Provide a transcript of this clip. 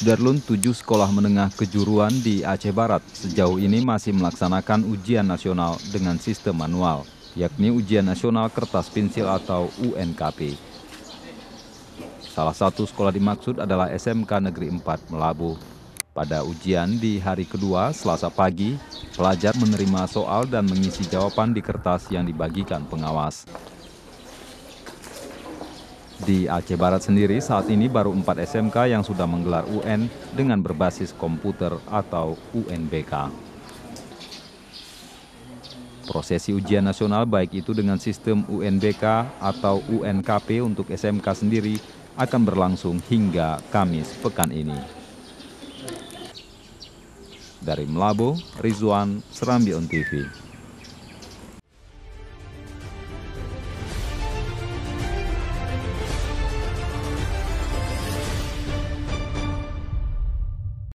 Sudarlun, 7 sekolah menengah kejuruan di Aceh Barat sejauh ini masih melaksanakan ujian nasional dengan sistem manual, yakni ujian nasional kertas pensil atau UNKP. Salah satu sekolah dimaksud adalah SMK Negeri 4 Melabuh. Pada ujian di hari kedua, Selasa pagi, pelajar menerima soal dan mengisi jawaban di kertas yang dibagikan pengawas. Di Aceh Barat sendiri saat ini baru 4 SMK yang sudah menggelar UN dengan berbasis komputer atau UNBK. Prosesi ujian nasional baik itu dengan sistem UNBK atau UNKP untuk SMK sendiri akan berlangsung hingga Kamis pekan ini. Dari Melabuh, Rizwan, Serambi On TV.